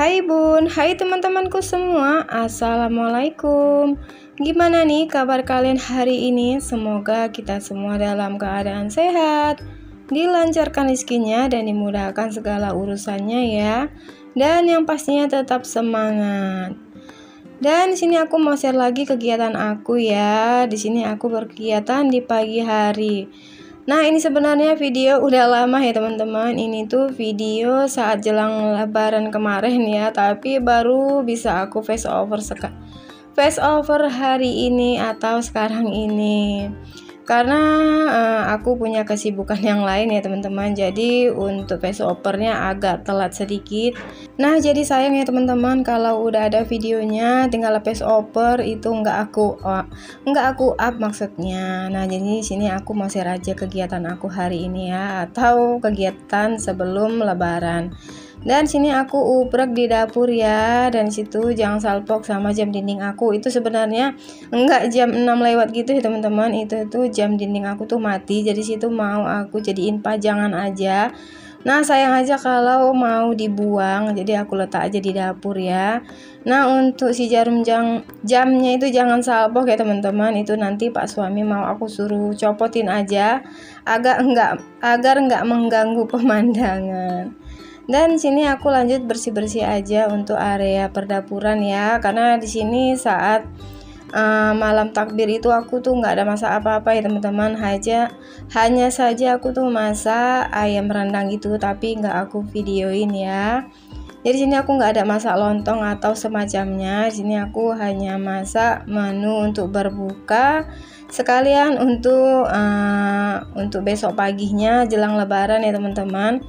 Hai Bun, hai teman-temanku semua, Assalamualaikum. Gimana nih kabar kalian hari ini? Semoga kita semua dalam keadaan sehat, dilancarkan rezekinya dan dimudahkan segala urusannya ya. Dan yang pastinya tetap semangat. Dan di sini aku mau share lagi kegiatan aku ya. Di sini aku berkegiatan di pagi hari. Nah, ini sebenarnya video udah lama ya teman-teman. Ini tuh video saat jelang lebaran kemarin ya, tapi baru bisa aku face over hari ini atau sekarang ini. Karena aku punya kesibukan yang lain ya teman-teman. Jadi untuk face overnya agak telat sedikit. Nah, jadi sayang ya teman-teman kalau udah ada videonya tinggal face over itu nggak aku up maksudnya. Nah, jadi di sini aku mau share aja kegiatan aku hari ini ya, atau kegiatan sebelum lebaran. Dan sini aku ubrek di dapur ya, dan situ jangan salpok sama jam dinding aku itu sebenarnya enggak jam 6 lewat gitu ya teman-teman. Itu tuh jam dinding aku tuh mati, jadi situ mau aku jadiin pajangan aja. Nah, sayang aja kalau mau dibuang, jadi aku letak aja di dapur ya. Nah, untuk si jamnya itu jangan salpok ya teman-teman, itu nanti Pak suami mau aku suruh copotin aja agar enggak mengganggu pemandangan. Dan sini aku lanjut bersih-bersih aja untuk area perdapuran ya, karena di sini saat malam takbir itu aku tuh nggak ada masak apa-apa ya teman-teman, hanya saja aku tuh masak ayam rendang gitu, tapi nggak aku videoin ya. Jadi sini aku nggak ada masak lontong atau semacamnya. Di sini aku hanya masak menu untuk berbuka sekalian untuk besok paginya jelang lebaran ya teman-teman.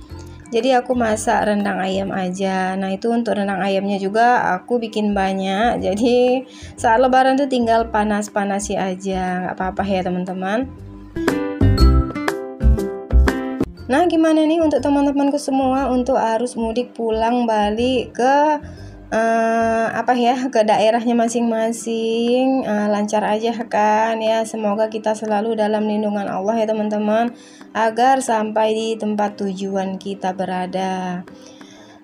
Jadi aku masak rendang ayam aja. Nah, itu untuk rendang ayamnya juga aku bikin banyak. Jadi saat lebaran tuh tinggal panas-panasi aja, nggak apa-apa ya teman-teman. Nah, gimana nih untuk teman-temanku semua untuk arus mudik pulang balik ke ke daerahnya masing-masing, lancar aja kan ya. Semoga kita selalu dalam lindungan Allah ya teman-teman, agar sampai di tempat tujuan kita berada.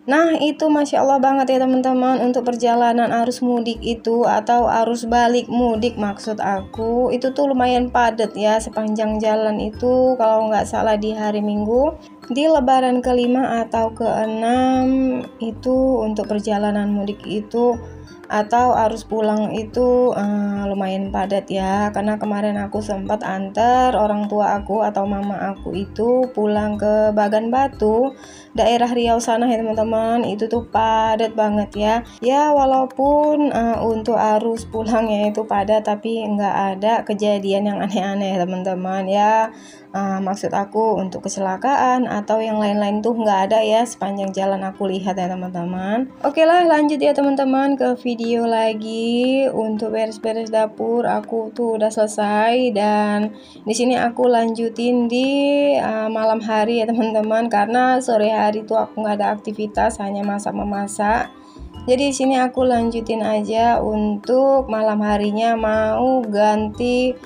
Nah, itu Masya Allah banget ya teman-teman, untuk perjalanan arus mudik itu atau arus balik mudik maksud aku, itu tuh lumayan padat ya sepanjang jalan itu. Kalau nggak salah di hari Minggu, di lebaran ke-5 atau ke-6 itu untuk perjalanan mudik itu atau arus pulang itu lumayan padat ya, karena kemarin aku sempat antar orang tua aku atau mama aku itu pulang ke Bagan Batu, daerah Riau sana ya teman-teman. Itu tuh padat banget ya. Ya walaupun untuk arus pulangnya itu padat, tapi nggak ada kejadian yang aneh-aneh ya teman-teman ya. Maksud aku untuk kecelakaan atau yang lain-lain tuh nggak ada ya sepanjang jalan aku lihat ya teman-teman. Oke lah, lanjut ya teman-teman ke video lagi. Untuk beres-beres dapur aku tuh udah selesai, dan di sini aku lanjutin di malam hari ya teman-teman, karena sore hari tuh aku nggak ada aktivitas, hanya masak-memasak. Jadi di sini aku lanjutin aja untuk malam harinya, mau ganti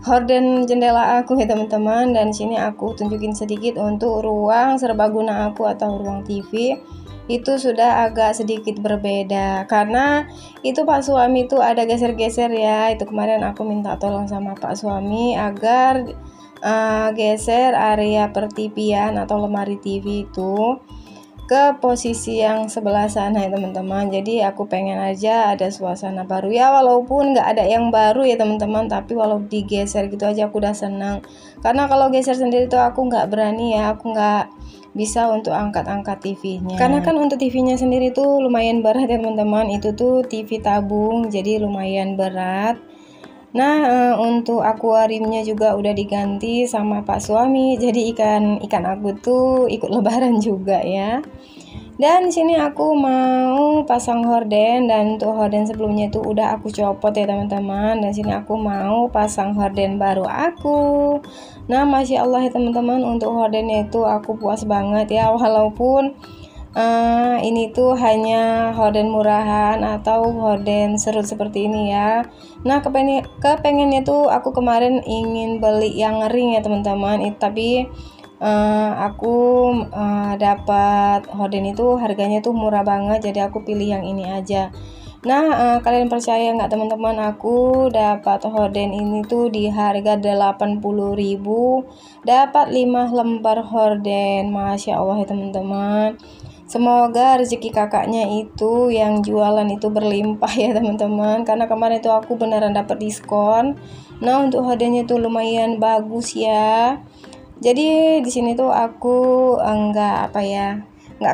horden jendela aku ya teman-teman. Dan di sini aku tunjukin sedikit untuk ruang serbaguna aku atau ruang TV. Itu sudah agak sedikit berbeda karena itu Pak suami itu ada geser-geser ya. Itu kemarin aku minta tolong sama Pak suami agar geser area per-TV-an atau lemari TV itu ke posisi yang sebelah sana ya teman-teman. Jadi aku pengen aja ada suasana baru ya, walaupun nggak ada yang baru ya teman-teman, tapi walau digeser gitu aja aku udah senang. Karena kalau geser sendiri tuh aku nggak berani ya, aku nggak bisa untuk angkat-angkat TV-nya. Karena kan untuk TV-nya sendiri tuh lumayan berat ya teman-teman. Itu tuh TV tabung, jadi lumayan berat. Nah, untuk akuariumnya juga udah diganti sama Pak suami. Jadi ikan aku tuh ikut lebaran juga ya. Dan di sini aku mau pasang horden, dan untuk horden sebelumnya itu udah aku copot ya teman-teman. Dan sini aku mau pasang horden baru aku. Nah, Masya Allah ya teman-teman, untuk hordennya itu aku puas banget ya, walaupun ini tuh hanya horden murahan atau horden serut seperti ini ya. Nah, kepengennya tuh aku kemarin ingin beli yang ring ya teman-teman, tapi aku dapat horden itu harganya tuh murah banget, jadi aku pilih yang ini aja. Nah, kalian percaya nggak teman-teman, aku dapat horden ini tuh di harga 80.000, dapat 5 lembar horden. Masya Allah ya teman-teman. Semoga rezeki kakaknya itu yang jualan itu berlimpah ya teman-teman, karena kemarin itu aku beneran dapat diskon. Nah, untuk hordennya tuh lumayan bagus ya. Jadi di sini tuh aku nggak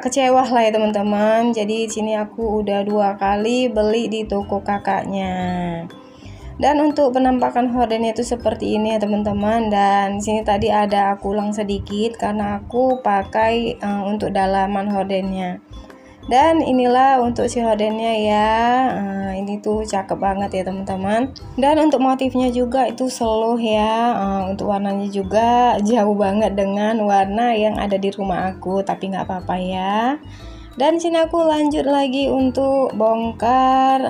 kecewa lah ya teman-teman. Jadi di sini aku udah 2 kali beli di toko kakaknya. Dan untuk penampakan hordennya itu seperti ini ya teman-teman. Dan di sini tadi ada aku ulang sedikit karena aku pakai untuk dalaman hordennya. Dan inilah untuk si hordennya ya. Ini tuh cakep banget ya teman-teman. Dan untuk motifnya juga itu seluruh ya. Untuk warnanya juga jauh banget dengan warna yang ada di rumah aku, tapi nggak apa-apa ya. Dan sini aku lanjut lagi untuk bongkar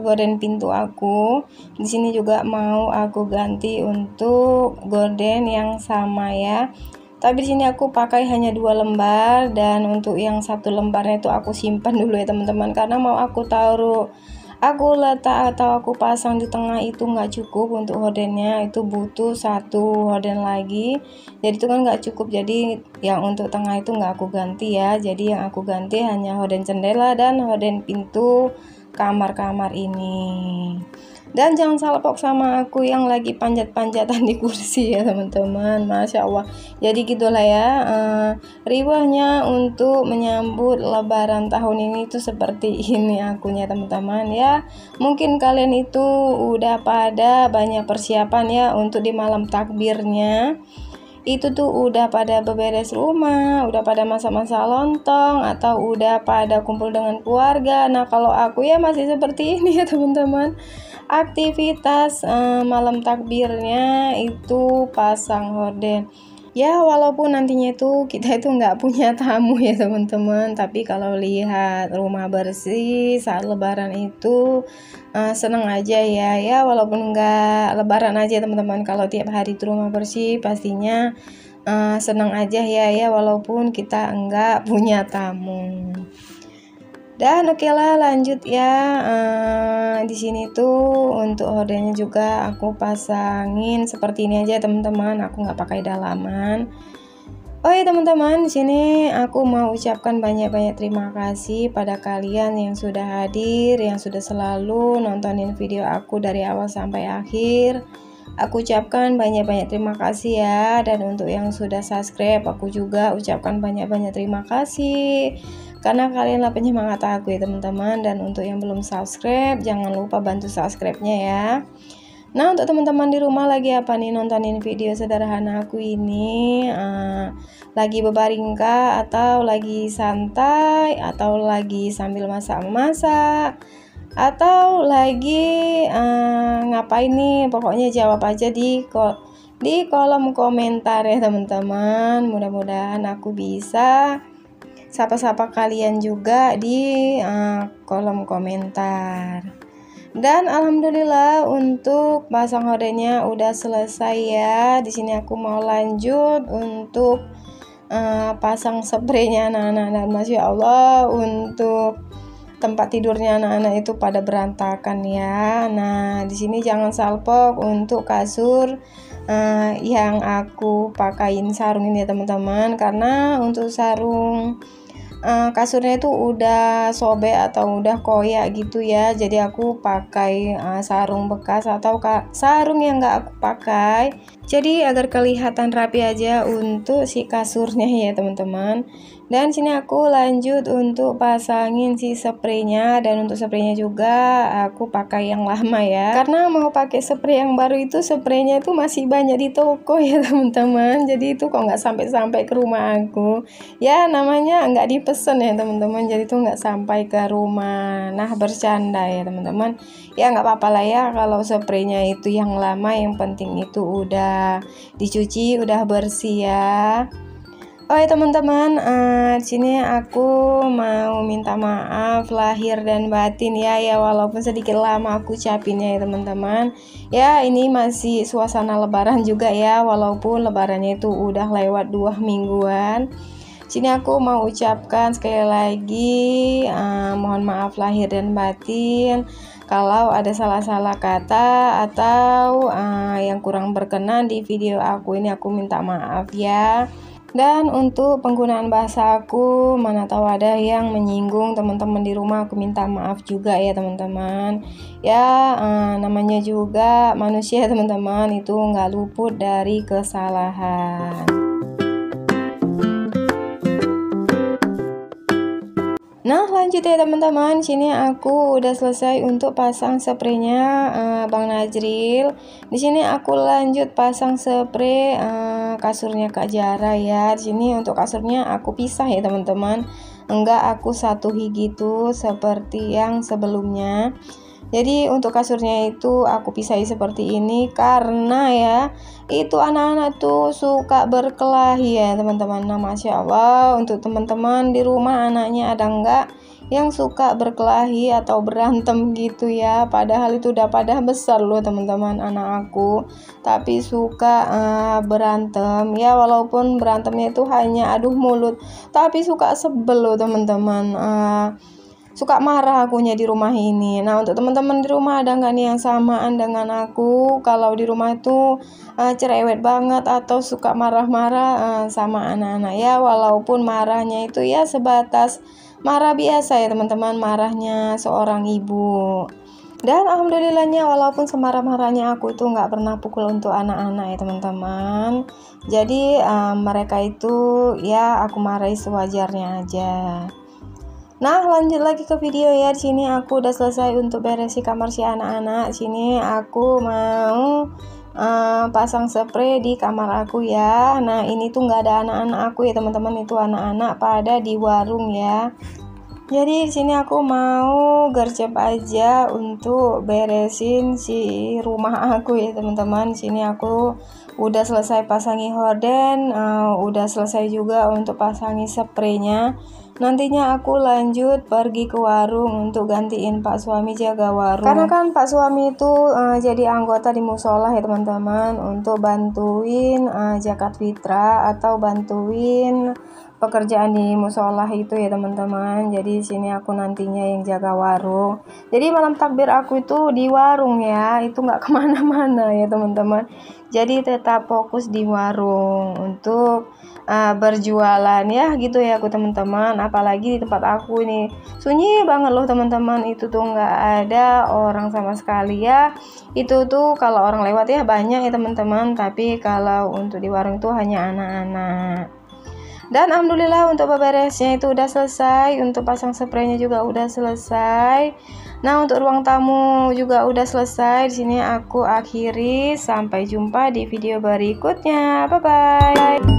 gorden pintu aku. Di sini juga mau aku ganti untuk gorden yang sama ya. Tapi di sini aku pakai hanya 2 lembar, dan untuk yang 1 lembarnya itu aku simpan dulu ya teman-teman, karena mau aku taruh, aku letak atau aku pasang di tengah itu nggak cukup untuk hordennya, itu butuh 1 horden lagi. Jadi itu kan nggak cukup, jadi yang untuk tengah itu nggak aku ganti ya. Jadi yang aku ganti hanya horden jendela dan horden pintu kamar-kamar ini. Dan jangan salpok sama aku yang lagi panjat-panjatan di kursi ya teman-teman. Masya Allah. Jadi gitulah ya, riwahnya untuk menyambut lebaran tahun ini tuh seperti ini akunya teman-teman ya. Mungkin kalian itu udah pada banyak persiapan ya untuk di malam takbirnya. Itu tuh udah pada beberes rumah, udah pada masak-masak lontong, atau udah pada kumpul dengan keluarga. Nah, kalau aku ya masih seperti ini ya teman-teman. Aktivitas malam takbirnya itu pasang horden. Ya, walaupun nantinya itu kita itu nggak punya tamu ya teman-teman, tapi kalau lihat rumah bersih saat lebaran itu seneng aja ya, walaupun nggak lebaran aja teman-teman, kalau tiap hari itu rumah bersih pastinya seneng aja ya, walaupun kita nggak punya tamu. Dan oke lah, lanjut ya. Di sini tuh untuk hordennya juga aku pasangin seperti ini aja teman-teman. Aku nggak pakai dalaman. Oh ya teman-teman, di sini aku mau ucapkan banyak-banyak terima kasih pada kalian yang sudah hadir, yang sudah selalu nontonin video aku dari awal sampai akhir. Aku ucapkan banyak-banyak terima kasih ya. Dan untuk yang sudah subscribe, aku juga ucapkan banyak-banyak terima kasih, karena kalianlah penyemangat aku ya teman-teman. Dan untuk yang belum subscribe, jangan lupa bantu subscribe-nya ya. Nah, untuk teman-teman di rumah lagi apa nih, nontonin video sederhana aku ini, lagi berbaring kah, atau lagi santai, atau lagi sambil masak-masak, atau lagi ngapain nih? Pokoknya jawab aja di kolom komentar ya teman-teman. Mudah-mudahan aku bisa sapa-sapa kalian juga di kolom komentar. Dan alhamdulillah untuk pasang hordennya udah selesai ya. Di sini aku mau lanjut untuk pasang spraynya anak-anak. Dan masya Allah, untuk tempat tidurnya anak-anak itu pada berantakan ya. Nah, di sini jangan salpok untuk kasur yang aku pakain sarung ini ya teman-teman, karena untuk sarung kasurnya itu udah sobek atau udah koyak gitu ya. Jadi aku pakai sarung bekas atau sarung yang nggak aku pakai, jadi agar kelihatan rapi aja untuk si kasurnya ya teman-teman. Dan sini aku lanjut untuk pasangin si spraynya. Dan untuk spraynya juga aku pakai yang lama ya, karena mau pakai spray yang baru itu spraynya itu masih banyak di toko ya teman-teman. Jadi itu kok nggak sampai-sampai ke rumah aku ya, namanya nggak dipesen ya teman-teman, jadi itu nggak sampai ke rumah. Nah, bercanda ya teman-teman, ya nggak apa-apa lah ya kalau spraynya itu yang lama, yang penting itu udah dicuci, udah bersih ya. Oh ya teman-teman, di sini aku mau minta maaf lahir dan batin ya walaupun sedikit lama aku ucapinnya ya teman-teman. Ya ini masih suasana lebaran juga ya, walaupun lebarannya itu udah lewat 2 mingguan. Sini aku mau ucapkan sekali lagi mohon maaf lahir dan batin kalau ada salah-salah kata atau yang kurang berkenan di video aku ini, aku minta maaf ya. Dan untuk penggunaan bahasa aku, mana tahu ada yang menyinggung teman-teman di rumah, aku minta maaf juga ya teman-teman. Ya namanya juga manusia teman-teman, itu nggak luput dari kesalahan. Nah lanjut ya teman-teman, sini aku udah selesai untuk pasang spraynya Bang Najril. Di sini aku lanjut pasang spray kasurnya Kak Jara ya. Di sini untuk kasurnya aku pisah ya teman-teman, enggak aku satuhi gitu seperti yang sebelumnya. Jadi untuk kasurnya itu aku pisahi seperti ini karena ya itu anak-anak tuh suka berkelahi ya teman-teman. Nah Masya Allah, untuk teman-teman di rumah anaknya ada enggak yang suka berkelahi atau berantem gitu ya, padahal itu udah pada besar loh teman-teman anak aku, tapi suka berantem ya, walaupun berantemnya itu hanya adu mulut, tapi suka sebel loh teman-teman. Suka marah akunya di rumah ini. Nah untuk teman-teman di rumah ada nggak nih yang samaan dengan aku? Kalau di rumah itu cerewet banget atau suka marah-marah sama anak-anak ya, walaupun marahnya itu ya sebatas marah biasa ya teman-teman, marahnya seorang ibu. Dan alhamdulillahnya walaupun semarah-marahnya aku itu nggak pernah pukul untuk anak-anak ya teman-teman. Jadi mereka itu ya aku marahi sewajarnya aja. Nah lanjut lagi ke video ya. Di sini aku udah selesai untuk beresi kamar si anak-anak. Sini aku mau pasang spray di kamar aku ya. Nah ini tuh nggak ada anak-anak aku ya teman-teman, itu anak-anak pada di warung ya. Jadi di sini aku mau gercep aja untuk beresin si rumah aku ya teman-teman. Di sini aku udah selesai pasangi horden, udah selesai juga untuk pasangi spraynya. Nantinya aku lanjut pergi ke warung untuk gantiin Pak suami jaga warung. Karena kan Pak suami itu jadi anggota di musola ya teman-teman, untuk bantuin zakat fitrah atau bantuin pekerjaan di musola itu ya teman-teman. Jadi sini aku nantinya yang jaga warung. Jadi malam takbir aku itu di warung ya, itu nggak kemana-mana ya teman-teman. Jadi tetap fokus di warung untuk berjualan ya gitu ya aku teman-teman. Apalagi di tempat aku ini sunyi banget loh teman-teman, itu tuh nggak ada orang sama sekali ya. Itu tuh kalau orang lewat ya banyak ya teman-teman, tapi kalau untuk di warung itu hanya anak-anak. Dan alhamdulillah untuk beberesnya itu udah selesai, untuk pasang spraynya juga udah selesai. Nah untuk ruang tamu juga udah selesai. Di sini aku akhiri, sampai jumpa di video berikutnya. Bye bye.